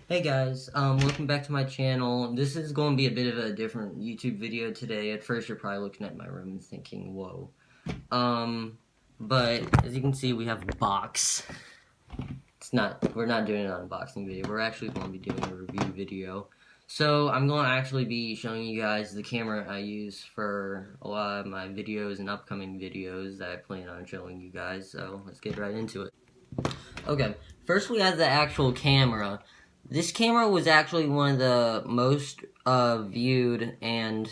Hey guys, welcome back to my channel. This is going to be a bit of a different YouTube video today. At first you're probably looking at my room and thinking, whoa. But as you can see, we have a box. We're not doing an unboxing video. We're actually going to be doing a review video. So I'm going to actually be showing you guys the camera I use for a lot of my videos and upcoming videos that I plan on showing you guys. So let's get right into it. Okay, first we have the actual camera. This camera was actually one of the most viewed and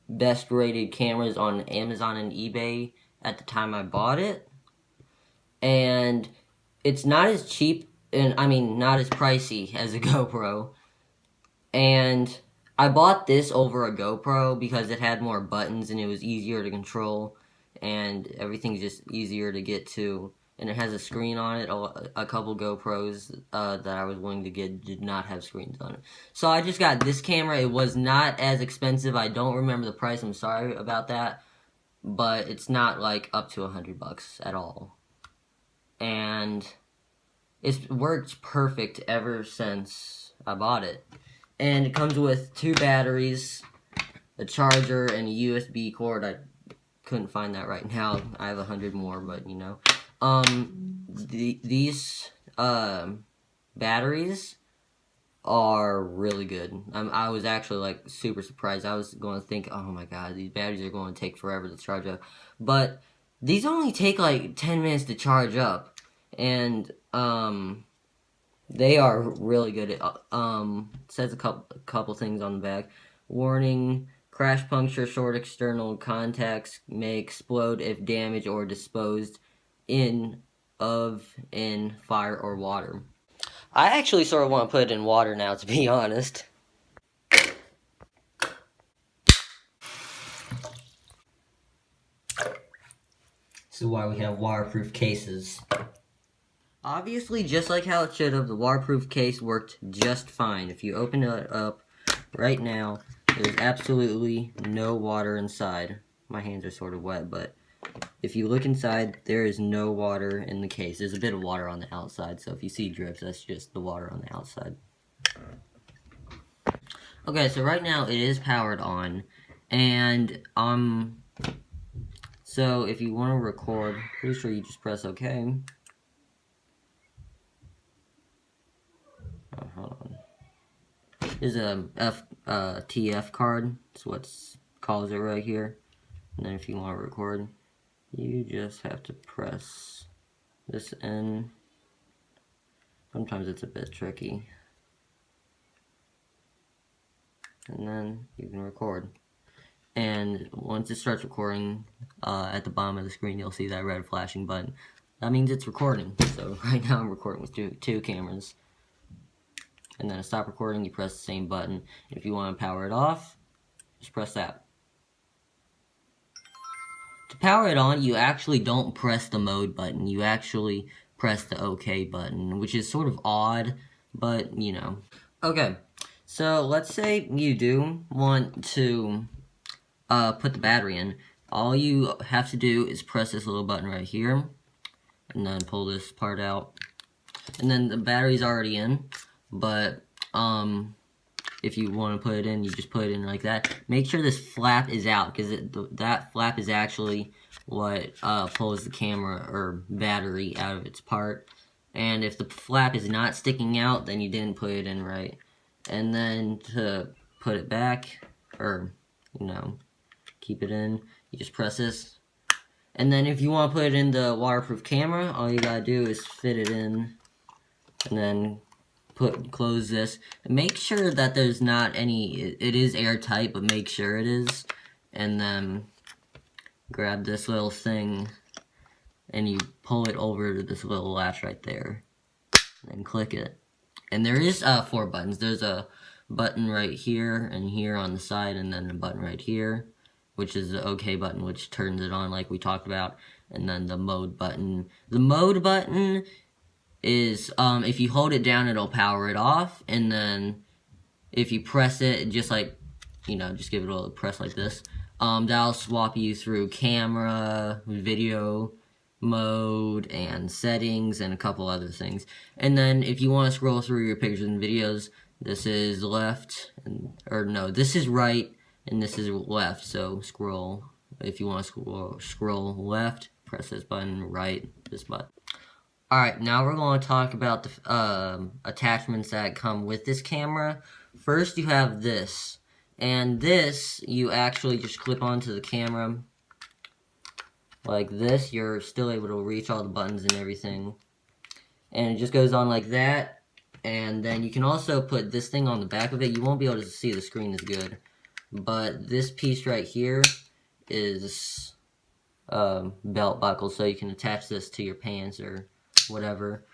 best rated cameras on Amazon and eBay at the time I bought it. And it's not as cheap, and I mean not as pricey as a GoPro. And I bought this over a GoPro because it had more buttons and it was easier to control and everything's just easier to get to. And it has a screen on it. A couple GoPros that I was willing to get did not have screens on it. So I just got this camera. It was not as expensive. I don't remember the price. I'm sorry about that. But it's not like up to $100 at all. And it's worked perfect ever since I bought it. And it comes with 2 batteries, a charger, and a USB cord. I couldn't find that right now. I have 100 more, but you know. These batteries are really good. I was actually like super surprised. I was going to think, oh my god, these batteries are going to take forever to charge up. But these only take like 10 minutes to charge up. And they are really good. It says a couple things on the back. Warning: crash, puncture, short external contacts may explode if damaged or disposed in fire or water. I actually sort of want to put it in water now, to be honest. This is why we have waterproof cases. Obviously, just like how it should have, the waterproof case worked just fine. If you open it up right now, there's absolutely no water inside. My hands are sort of wet, but if you look inside, there is no water in the case. There's a bit of water on the outside, so if you see drips, that's just the water on the outside. Okay, so right now it is powered on, and so if you want to record, pretty sure you just press OK. Oh, hold on. There's a TF card. That's what calls it right here. And then if you want to record, you just have to press this in. Sometimes it's a bit tricky. And then you can record. And once it starts recording, at the bottom of the screen, you'll see that red flashing button. That means it's recording. So right now I'm recording with two cameras. And then to stop recording, you press the same button. If you want to power it off, just press that. To power it on, you actually don't press the mode button. You actually press the OK button, which is sort of odd, but you know. Okay, so let's say you do want to put the battery in. All you have to do is press this little button right here, and then pull this part out. And then the battery's already in. But if you want to put it in, you just put it in like that. Make sure this flap is out, because that flap is actually what pulls the camera or battery out of its part. And if the flap is not sticking out, then you didn't put it in right. And then to put it back, or you know, keep it in, you just press this. And then if you want to put it in the waterproof camera, all you gotta do is fit it in, and then close this. Make sure that there's not any, it is airtight, but make sure it is. And then grab this little thing and you pull it over to this little latch right there. And click it. And there is 4 buttons. There's a button right here and here on the side, and then a button right here, which is the OK button, which turns it on like we talked about. And then the mode button. The mode button is, if you hold it down, it'll power it off, and then if you press it, just like, you know, just give it a little press like this, that'll swap you through camera, video, mode and settings and a couple other things. And then if you want to scroll through your pictures and videos, this is left, or no, this is right, and this is left. So scroll, if you want to scroll left, press this button, right, this button. Alright, now we're going to talk about the attachments that come with this camera. First, you have this. And this, you actually just clip onto the camera. Like this, you're still able to reach all the buttons and everything. And it just goes on like that. And then you can also put this thing on the back of it. You won't be able to see the screen as good. But this piece right here is belt buckle. So you can attach this to your pants or whatever.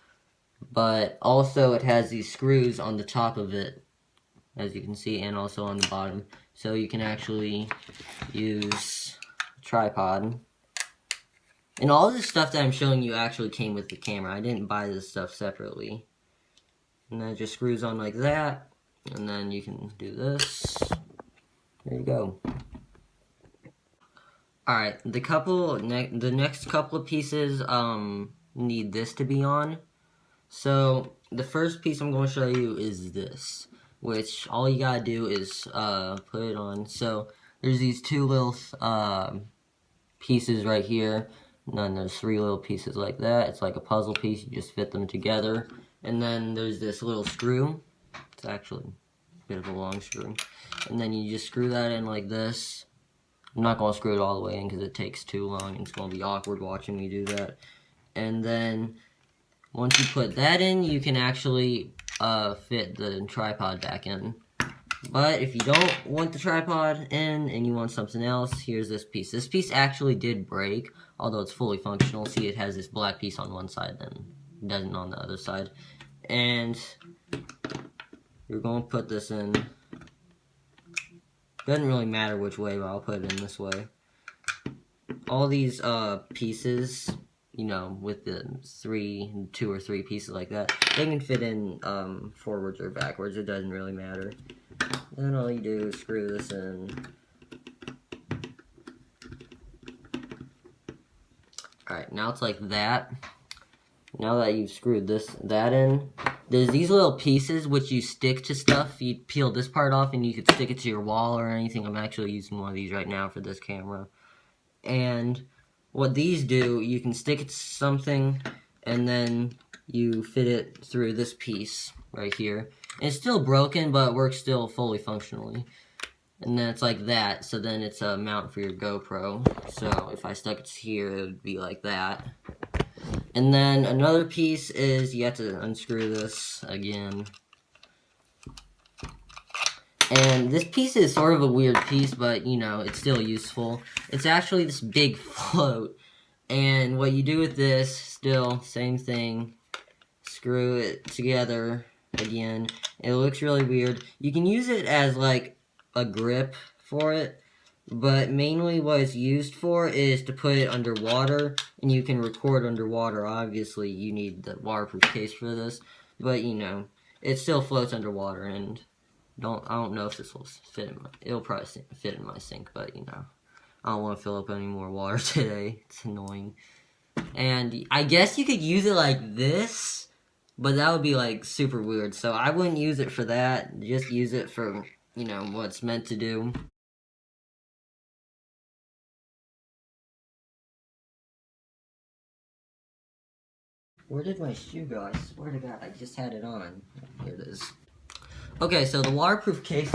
But also it has these screws on the top of it, as you can see, and also on the bottom. So you can actually use a tripod. And all this stuff that I'm showing you actually came with the camera. I didn't buy this stuff separately. And then it just screws on like that. And then you can do this. There you go. Alright, the next couple of pieces need this to be on. So the first piece I'm going to show you is this, which all you gotta do is put it on. So there's these two little pieces right here, and then there's three little pieces like that. It's like a puzzle piece, you just fit them together. And then there's this little screw. It's actually a bit of a long screw. And then you just screw that in like this. I'm not going to screw it all the way in because it takes too long and it's going to be awkward watching me do that. And then once you put that in, you can actually fit the tripod back in. But if you don't want the tripod in and you want something else, here's this piece. This piece actually did break, although it's fully functional. See, it has this black piece on one side and it doesn't on the other side. And you're going to put this in. Doesn't really matter which way, but I'll put it in this way. All these pieces, you know, with the two or three pieces like that, they can fit in forwards or backwards. It doesn't really matter. Then all you do is screw this in. Alright, now it's like that. Now that you've screwed that in, there's these little pieces which you stick to stuff. You peel this part off and you could stick it to your wall or anything. I'm actually using one of these right now for this camera. And what these do, you can stick it to something and then you fit it through this piece right here. And it's still broken, but it works still fully functionally. And then it's like that, so then it's a mount for your GoPro. So if I stuck it here, it would be like that. And then another piece is you have to unscrew this again. And this piece is sort of a weird piece, but you know, it's still useful. It's actually this big float. And what you do with this, still, same thing. Screw it together again. It looks really weird. You can use it as like a grip for it. But mainly what it's used for is to put it underwater, and you can record underwater. Obviously, you need the waterproof case for this, but you know, it still floats underwater, and I don't know if this will fit in it'll probably fit in my sink, but you know, I don't want to fill up any more water today. It's annoying. And I guess you could use it like this, but that would be like super weird, so I wouldn't use it for that. Just use it for, you know, what it's meant to do. Where did my shoe go? I swear to God, I just had it on. Here it is. Okay, so the waterproof case